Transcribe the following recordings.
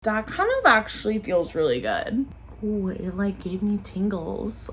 That kind of actually feels really good. Ooh, it like gave me tingles.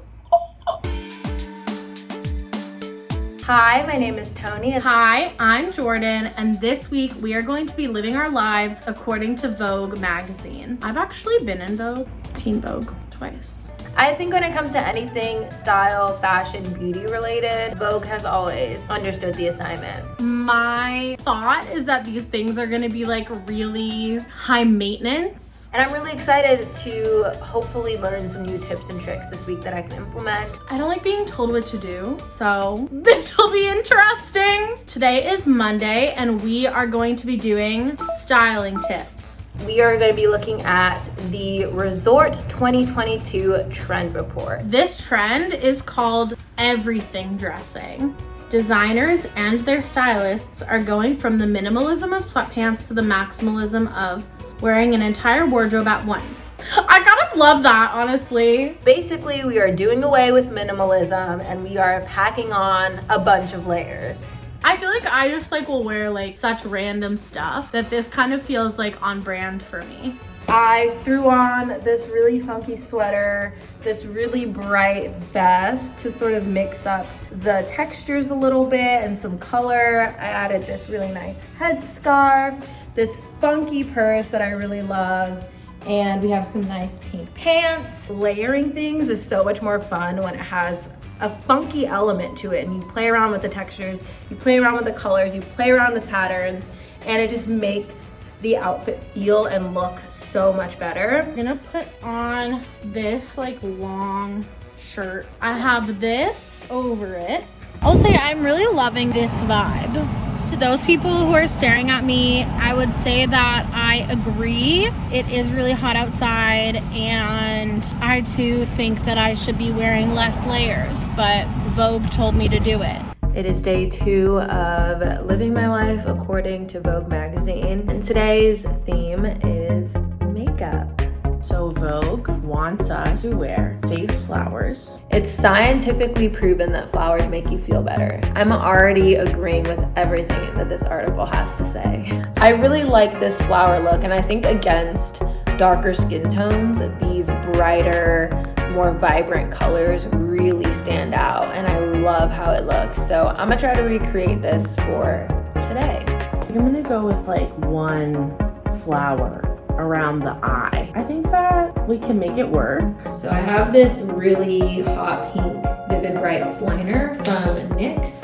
Hi, my name is Toni. Hi, I'm Jordan, and this week we are going to be living our lives according to Vogue Magazine. I've actually been in Vogue, Teen Vogue, twice. I think when it comes to anything style, fashion, beauty related, Vogue has always understood the assignment. My thought is that these things are gonna be like really high maintenance. And I'm really excited to hopefully learn some new tips and tricks this week that I can implement. I don't like being told what to do, so this will be interesting. Today is Monday, and we are going to be doing styling tips. We are going to be looking at the Resort 2022 Trend Report. This trend is called everything dressing. Designers and their stylists are going from the minimalism of sweatpants to the maximalism of wearing an entire wardrobe at once. I kind of love that, honestly. Basically, we are doing away with minimalism and we are packing on a bunch of layers. I feel like I just like will wear like such random stuff that this kind of feels like on brand for me. I threw on this really funky sweater, this really bright vest to sort of mix up the textures a little bit and some color. I added this really nice headscarf, this funky purse that I really love, and we have some nice pink pants. Layering things is so much more fun when it has a funky element to it and you play around with the textures, you play around with the colors, you play around with patterns, and it just makes the outfit feel and look so much better. I'm gonna put on this like long shirt. I have this over it. I'll say I'm really loving this vibe. To those people who are staring at me, I would say that I agree. It is really hot outside and I too think that I should be wearing less layers, but Vogue told me to do it. It is day 2 of living my life according to Vogue Magazine, and today's theme is makeup. So Vogue wants us to wear face flowers. It's scientifically proven that flowers make you feel better. I'm already agreeing with everything that this article has to say. I really like this flower look, and I think against darker skin tones, these brighter, more vibrant colors really stand out, and I love how it looks. So I'm gonna try to recreate this for today. I'm gonna go with like one flower around the eye. I think that we can make it work. So I have this really hot pink Vivid Brights liner from NYX,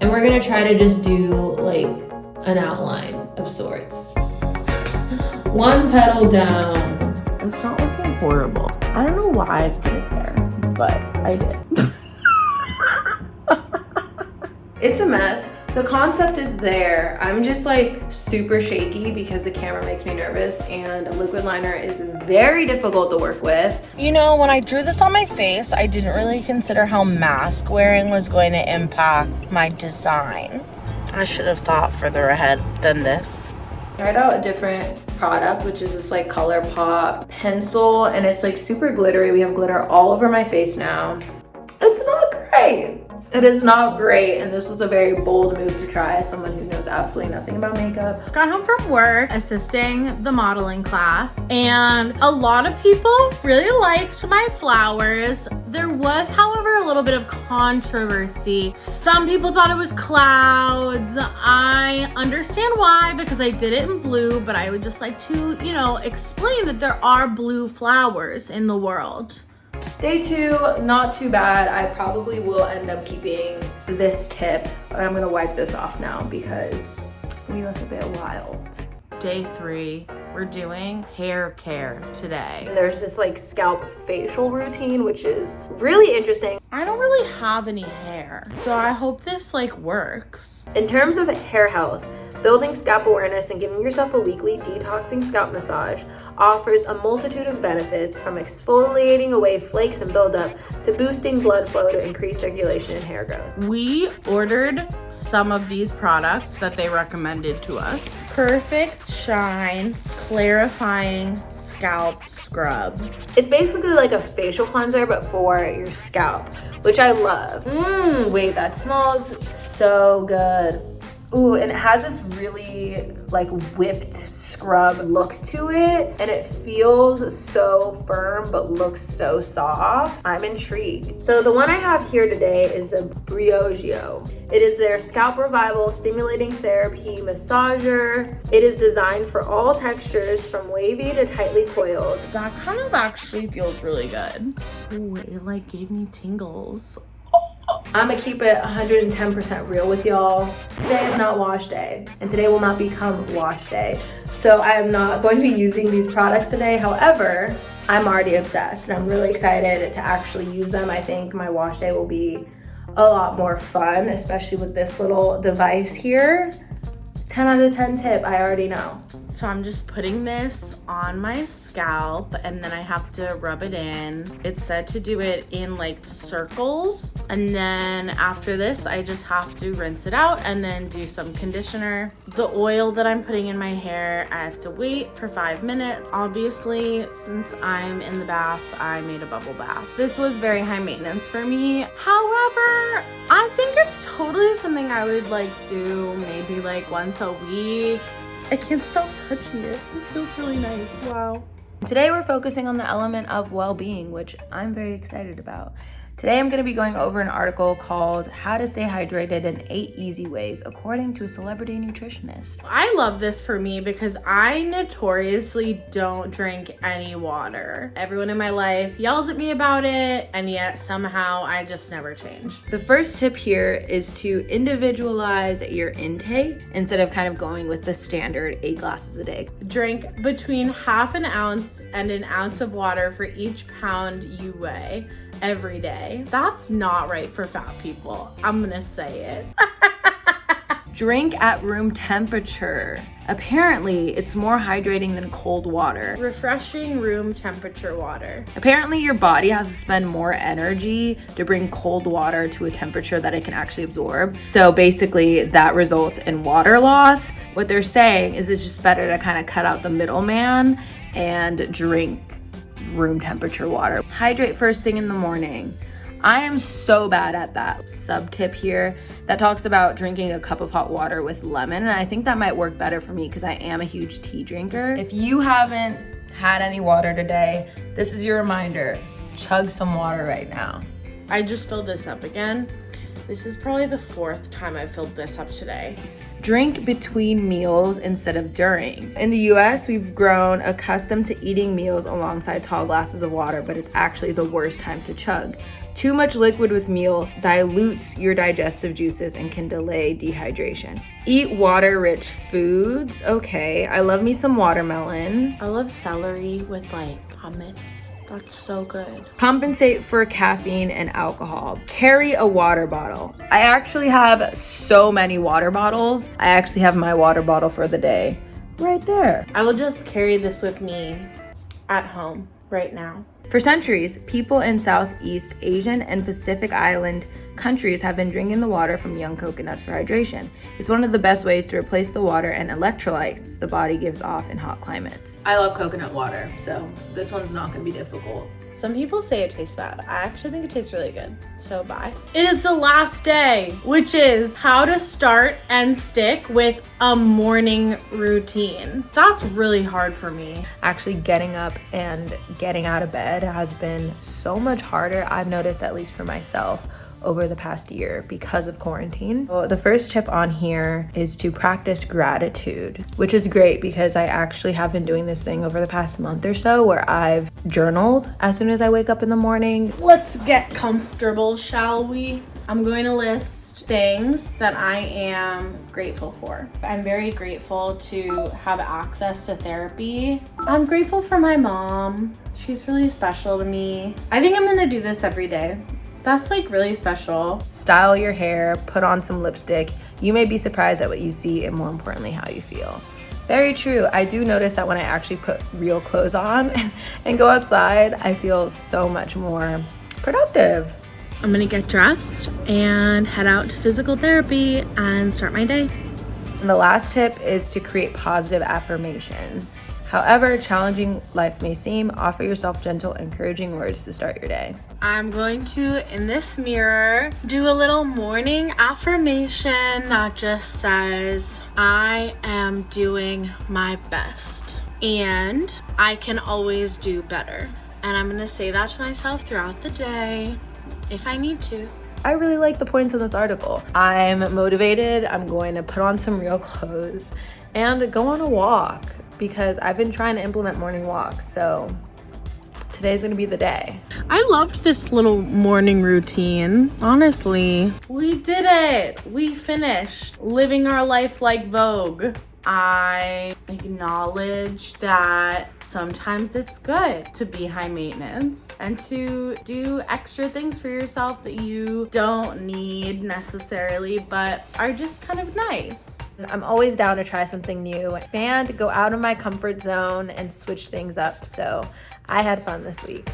and we're gonna try to just do like an outline of sorts. One petal down. It's not looking horrible. I don't know why I put it there, but I did. It's a mess. The concept is there. I'm just like super shaky because the camera makes me nervous, and a liquid liner is very difficult to work with. You know, when I drew this on my face, I didn't really consider how mask wearing was going to impact my design. I should have thought further ahead than this. Tried out a different product, which is this like ColourPop pencil, and it's like super glittery. We have glitter all over my face now. It's not great. It is not great, and this was a very bold move to try as someone who knows absolutely nothing about makeup. Got home from work assisting the modeling class, and a lot of people really liked my flowers. There was, however, a little bit of controversy. Some people thought it was clouds. I understand why, because I did it in blue, but I would just like to, you know, explain that there are blue flowers in the world. Day 2, not too bad. I probably will end up keeping this tip, but I'm gonna wipe this off now because we look a bit wild. Day 3, we're doing hair care today. And there's this like scalp facial routine, which is really interesting. I don't really have any hair, so I hope this like works. In terms of hair health, building scalp awareness and giving yourself a weekly detoxing scalp massage offers a multitude of benefits, from exfoliating away flakes and buildup to boosting blood flow to increase circulation and hair growth. We ordered some of these products that they recommended to us. Perfect Shine Clarifying Scalp Scrub. It's basically like a facial cleanser, but for your scalp, which I love. Wait, that smells so good. Ooh, and it has this really like whipped scrub look to it, and it feels so firm but looks so soft. I'm intrigued. So the one I have here today is the Briogeo. It is their scalp revival stimulating therapy massager. It is designed for all textures from wavy to tightly coiled. That kind of actually feels really good. Ooh, it like gave me tingles. I'm gonna keep it 110% real with y'all. Today is not wash day, and today will not become wash day. So I am not going to be using these products today. However, I'm already obsessed and I'm really excited to actually use them. I think my wash day will be a lot more fun, especially with this little device here. 10 out of 10 tip, I already know. So I'm just putting this on my scalp and then I have to rub it in. It's said to do it in like circles. And then after this, I just have to rinse it out and then do some conditioner. The oil that I'm putting in my hair, I have to wait for 5 minutes. Obviously, since I'm in the bath, I made a bubble bath. This was very high maintenance for me. However, I think it's totally something I would like do maybe like once a week. I can't stop touching it. It feels really nice. Wow. Today we're focusing on the element of well-being, which I'm very excited about. Today I'm going to be going over an article called How to Stay Hydrated in 8 Easy Ways according to a celebrity nutritionist. I love this for me because I notoriously don't drink any water. Everyone in my life yells at me about it, and yet somehow I just never change. The first tip here is to individualize your intake instead of kind of going with the standard 8 glasses a day. Drink between ½ an ounce and an ounce of water for each pound you weigh every day. That's not right for fat people. I'm gonna say it. Drink at room temperature. Apparently, it's more hydrating than cold water. Refreshing room temperature water. Apparently, your body has to spend more energy to bring cold water to a temperature that it can actually absorb. So basically, that results in water loss. What they're saying is it's just better to kind of cut out the middleman and drink room temperature water. Hydrate first thing in the morning. I am so bad at that. Sub tip here that talks about drinking a cup of hot water with lemon, and I think that might work better for me because I am a huge tea drinker. If you haven't had any water today, this is your reminder. Chug some water right now. I just filled this up again. This is probably the 4th time I've filled this up today. Drink between meals instead of during. In the US, we've grown accustomed to eating meals alongside tall glasses of water, but it's actually the worst time to chug. Too much liquid with meals dilutes your digestive juices and can delay dehydration. Eat water-rich foods. Okay, I love me some watermelon. I love celery with like hummus. That's so good. Compensate for caffeine and alcohol. Carry a water bottle. I actually have so many water bottles. I actually have my water bottle for the day right there. I will just carry this with me at home right now. For centuries, people in Southeast Asian and Pacific Island countries have been drinking the water from young coconuts for hydration. It's one of the best ways to replace the water and electrolytes the body gives off in hot climates. I love coconut water, so this one's not gonna be difficult. Some people say it tastes bad. I actually think it tastes really good, so bye. It is the last day, which is how to start and stick with a morning routine. That's really hard for me. Actually getting up and getting out of bed has been so much harder, I've noticed, at least for myself, over the past year because of quarantine. So the first tip on here is to practice gratitude, which is great because I actually have been doing this thing over the past month or so where I've journaled as soon as I wake up in the morning. Let's get comfortable, shall we? I'm going to list things that I am grateful for. I'm very grateful to have access to therapy. I'm grateful for my mom. She's really special to me. I think I'm gonna do this every day. That's like really special. Style your hair, put on some lipstick. You may be surprised at what you see and more importantly, how you feel. Very true. I do notice that when I actually put real clothes on and go outside, I feel so much more productive. I'm gonna get dressed and head out to physical therapy and start my day. And the last tip is to create positive affirmations. However challenging life may seem, offer yourself gentle, encouraging words to start your day. I'm going to, in this mirror, do a little morning affirmation that just says, I am doing my best and I can always do better. And I'm gonna say that to myself throughout the day if I need to. I really like the points in this article. I'm motivated. I'm going to put on some real clothes and go on a walk because I've been trying to implement morning walks. So today's gonna be the day. I loved this little morning routine. Honestly, we did it. We finished living our life like Vogue. I acknowledge that sometimes it's good to be high maintenance and to do extra things for yourself that you don't need necessarily, but are just kind of nice. I'm always down to try something new and go out of my comfort zone and switch things up. So I had fun this week.